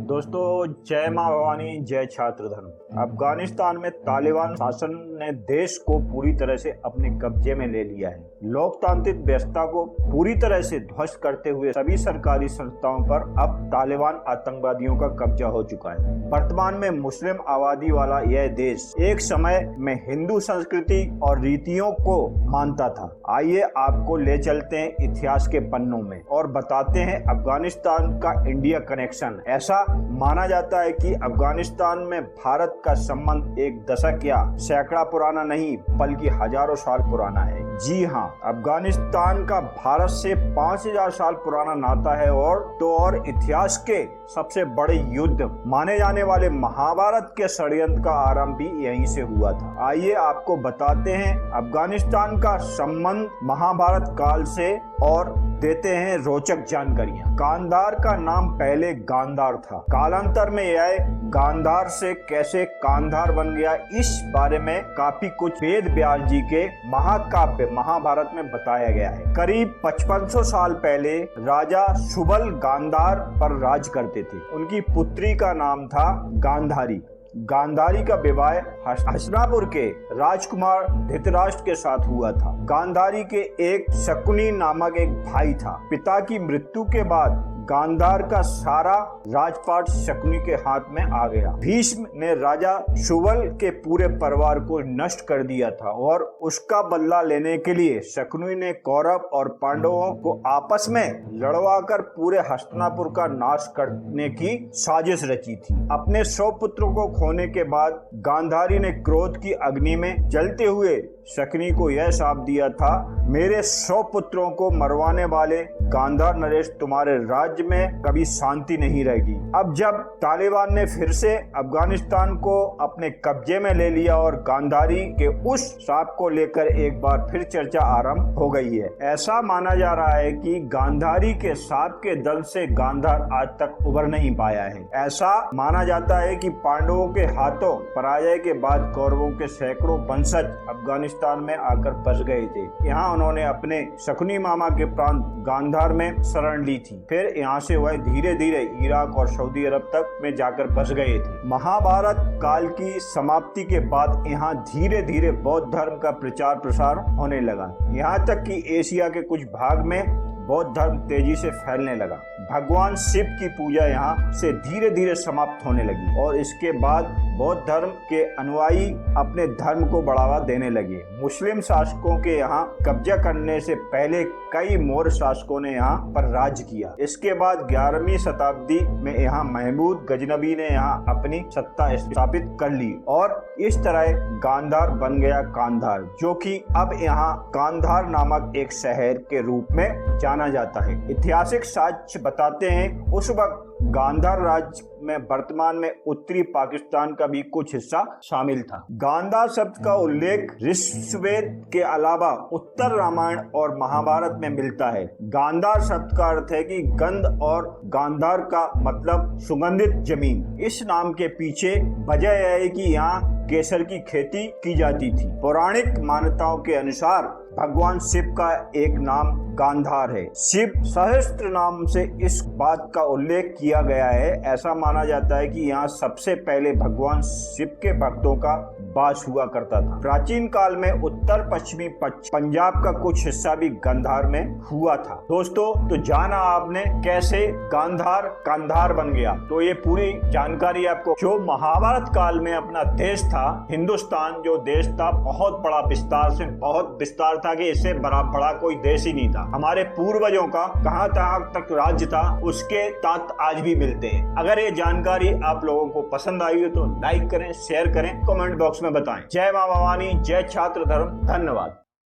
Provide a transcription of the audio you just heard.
दोस्तों, जय माँ भवानी, जय छात्र धर्म। अफगानिस्तान में तालिबान शासन ने देश को पूरी तरह से अपने कब्जे में ले लिया है। लोकतांत्रिक व्यवस्था को पूरी तरह से ध्वस्त करते हुए सभी सरकारी संस्थाओं पर अब तालिबान आतंकवादियों का कब्जा हो चुका है। वर्तमान में मुस्लिम आबादी वाला यह देश एक समय में हिंदू संस्कृति और रीतियों को मानता था। आइए आपको ले चलते हैं इतिहास के पन्नों में और बताते हैं अफगानिस्तान का इंडिया कनेक्शन। ऐसा माना जाता है कि अफगानिस्तान में भारत का संबंध एक दशक या सैकड़ा पुराना नहीं बल्कि हजारों साल पुराना है। जी हाँ, अफगानिस्तान का भारत से 5000 साल पुराना नाता है और इतिहास के सबसे बड़े युद्ध माने जाने वाले महाभारत के षड्यंत्र का आरंभ भी यहीं से हुआ था। आइए आपको बताते हैं अफगानिस्तान का संबंध महाभारत काल से और देते हैं रोचक जानकारियां। गांधार का नाम पहले गांधार था। कालांतर में यह गांधार से कैसे कांधार बन गया, इस बारे में काफी कुछ वेद व्यास जी के महाकाव्य महाभारत में बताया गया है। करीब 5500 साल पहले राजा सुबल गांधार पर राज करते थे। उनकी पुत्री का नाम था गांधारी। गांधारी का विवाह हस्तिनापुर के राजकुमार धृतराष्ट्र के साथ हुआ था। गांधारी के एक शकुनी नामक एक भाई था। पिता की मृत्यु के बाद गांधार का सारा राजपाट शकुनी के हाथ में आ गया। भीष्म ने राजा सुबल के पूरे परिवार को नष्ट कर दिया था और उसका बदला लेने के लिए शकुनी ने कौरव और पांडवों को आपस में लड़वाकर पूरे हस्तिनापुर का नाश करने की साजिश रची थी। अपने 100 पुत्रों को खोने के बाद गांधारी ने क्रोध की अग्नि में जलते हुए शकुनी को यह शाप दिया था, मेरे 100 पुत्रों को मरवाने वाले गांधार नरेश तुम्हारे राज्य में कभी शांति नहीं रहेगी। अब जब तालिबान ने फिर से अफगानिस्तान को अपने कब्जे में ले लिया और गांधारी के उस शाप को लेकर एक बार फिर चर्चा आरंभ हो गई है। ऐसा माना जा रहा है कि गांधारी के शाप के दल से गांधार आज तक उबर नहीं पाया है। ऐसा माना जाता है कि पांडवों के हाथों पराजय के बाद कौरवों के सैकड़ों वंशज अफगानिस्तान में आकर बस गए थे। यहाँ उन्होंने अपने शकुनी मामा के प्रांत गांधार में शरण ली थी। फिर यहाँ से वह धीरे धीरे इराक और सऊदी अरब तक में जाकर बस गए थे। महाभारत काल की समाप्ति के बाद यहाँ धीरे धीरे बौद्ध धर्म का प्रचार प्रसार होने लगा। यहाँ तक कि एशिया के कुछ भाग में बौद्ध धर्म तेजी से फैलने लगा। भगवान शिव की पूजा यहाँ से धीरे धीरे समाप्त होने लगी और इसके बाद बौद्ध धर्म के अनुयायी अपने धर्म को बढ़ावा देने लगे। मुस्लिम शासकों के यहाँ कब्जा करने से पहले कई मौर्य शासकों ने यहाँ पर राज किया। इसके बाद 11वीं शताब्दी में यहाँ महमूद गजनबी ने यहाँ अपनी सत्ता स्थापित कर ली और इस तरह गांधार बन गया कांधार, जो कि अब यहाँ कांधार नामक एक शहर के रूप में जाना जाता है। ऐतिहासिक साक्ष्य बताते हैं उस वक्त गांधार राज्य में वर्तमान में उत्तरी पाकिस्तान का भी कुछ हिस्सा शामिल था। गांधार शब्द का उल्लेख ऋग्वेद के अलावा उत्तर रामायण और महाभारत में मिलता है। गांधार शब्द का अर्थ है कि गंध और गांधार का मतलब सुगंधित जमीन। इस नाम के पीछे वजह यह है कि यहाँ केसर की खेती की जाती थी। पौराणिक मान्यताओं के अनुसार भगवान शिव का एक नाम गांधार है। शिव सहस्त्र नाम से इस बात का उल्लेख किया गया है। ऐसा माना जाता है कि यहाँ सबसे पहले भगवान शिव के भक्तों का वास हुआ करता था। प्राचीन काल में उत्तर पश्चिमी पंजाब का कुछ हिस्सा भी गांधार में हुआ था। दोस्तों, तो जाना आपने कैसे गांधार कांधार बन गया। तो ये पूरी जानकारी आपको, जो महाभारत काल में अपना देश था हिंदुस्तान, जो देश था बहुत बड़ा बहुत विस्तार था कि इससे बड़ा कोई देश ही नहीं था। हमारे पूर्वजों का कहां तक राज्य था उसके तथ्य आज भी मिलते हैं। अगर ये जानकारी आप लोगों को पसंद आई हो तो लाइक करें, शेयर करें, कमेंट बॉक्स में बताएं। जय मां भवानी, जय छात्र धर्म। धन्यवाद।